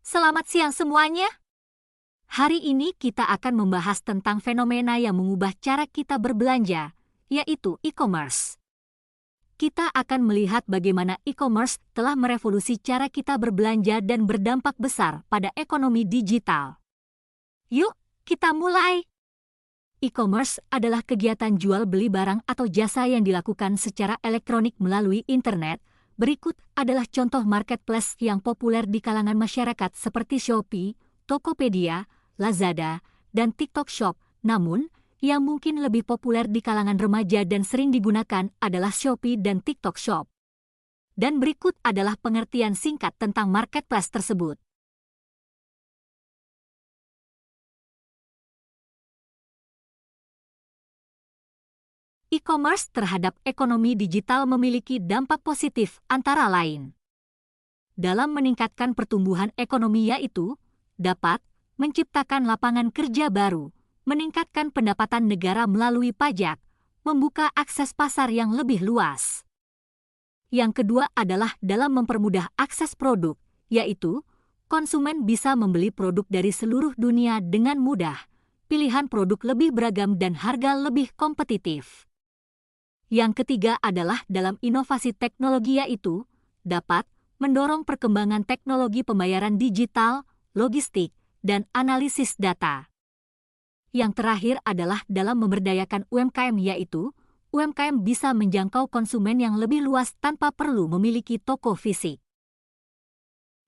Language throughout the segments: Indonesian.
Selamat siang semuanya. Hari ini kita akan membahas tentang fenomena yang mengubah cara kita berbelanja, yaitu e-commerce. Kita akan melihat bagaimana e-commerce telah merevolusi cara kita berbelanja dan berdampak besar pada ekonomi digital. Yuk, kita mulai. E-commerce adalah kegiatan jual beli barang atau jasa yang dilakukan secara elektronik melalui internet. Berikut adalah contoh marketplace yang populer di kalangan masyarakat seperti Shopee, Tokopedia, Lazada, dan TikTok Shop. Namun, yang mungkin lebih populer di kalangan remaja dan sering digunakan adalah Shopee dan TikTok Shop. Dan berikut adalah pengertian singkat tentang marketplace tersebut. E-commerce terhadap ekonomi digital memiliki dampak positif antara lain. Dalam meningkatkan pertumbuhan ekonomi yaitu dapat menciptakan lapangan kerja baru, meningkatkan pendapatan negara melalui pajak, membuka akses pasar yang lebih luas. Yang kedua adalah dalam mempermudah akses produk, yaitu konsumen bisa membeli produk dari seluruh dunia dengan mudah, pilihan produk lebih beragam dan harga lebih kompetitif. Yang ketiga adalah dalam inovasi teknologi yaitu dapat mendorong perkembangan teknologi pembayaran digital, logistik, dan analisis data. Yang terakhir adalah dalam memberdayakan UMKM yaitu UMKM bisa menjangkau konsumen yang lebih luas tanpa perlu memiliki toko fisik.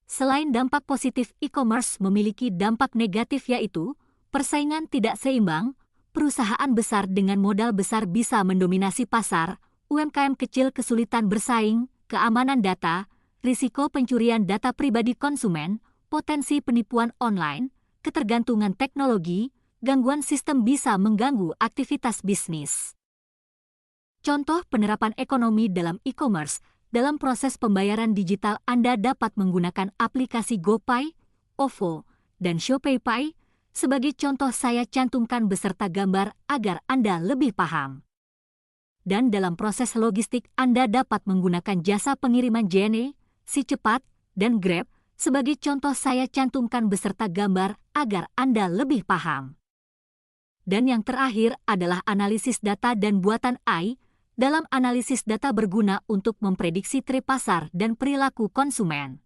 Selain dampak positif, e-commerce memiliki dampak negatif yaitu persaingan tidak seimbang. Perusahaan besar dengan modal besar bisa mendominasi pasar, UMKM kecil kesulitan bersaing, keamanan data, risiko pencurian data pribadi konsumen, potensi penipuan online, ketergantungan teknologi, gangguan sistem bisa mengganggu aktivitas bisnis. Contoh penerapan ekonomi dalam e-commerce, dalam proses pembayaran digital Anda dapat menggunakan aplikasi GoPay, OVO, dan ShopeePay. Sebagai contoh saya cantumkan beserta gambar agar Anda lebih paham. Dan dalam proses logistik Anda dapat menggunakan jasa pengiriman JNE, Si Cepat, dan Grab. Sebagai contoh saya cantumkan beserta gambar agar Anda lebih paham. Dan yang terakhir adalah analisis data dan buatan AI. Dalam analisis data berguna untuk memprediksi tren pasar dan perilaku konsumen.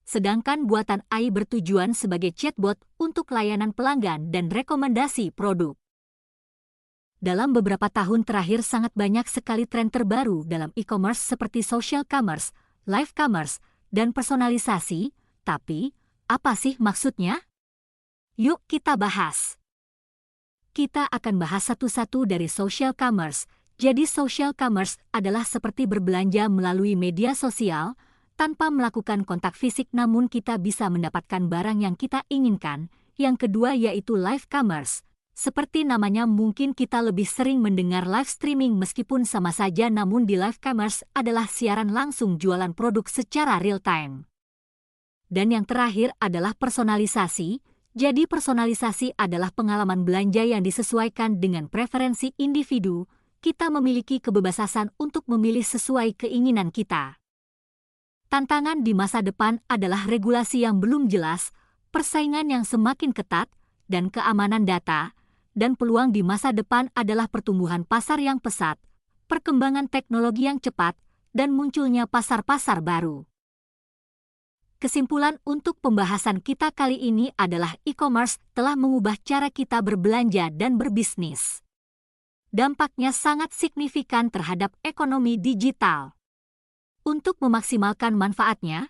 Sedangkan buatan AI bertujuan sebagai chatbot untuk layanan pelanggan dan rekomendasi produk. Dalam beberapa tahun terakhir sangat banyak sekali tren terbaru dalam e-commerce seperti social commerce, live commerce, dan personalisasi. Tapi, apa sih maksudnya? Yuk kita bahas. Kita akan bahas satu-satu dari social commerce. Jadi social commerce adalah seperti berbelanja melalui media sosial, tanpa melakukan kontak fisik namun kita bisa mendapatkan barang yang kita inginkan. Yang kedua yaitu live commerce. Seperti namanya mungkin kita lebih sering mendengar live streaming meskipun sama saja namun di live commerce adalah siaran langsung jualan produk secara real time. Dan yang terakhir adalah personalisasi. Jadi personalisasi adalah pengalaman belanja yang disesuaikan dengan preferensi individu. Kita memiliki kebebasan untuk memilih sesuai keinginan kita. Tantangan di masa depan adalah regulasi yang belum jelas, persaingan yang semakin ketat, dan keamanan data, dan peluang di masa depan adalah pertumbuhan pasar yang pesat, perkembangan teknologi yang cepat, dan munculnya pasar-pasar baru. Kesimpulan untuk pembahasan kita kali ini adalah e-commerce telah mengubah cara kita berbelanja dan berbisnis. Dampaknya sangat signifikan terhadap ekonomi digital. Untuk memaksimalkan manfaatnya,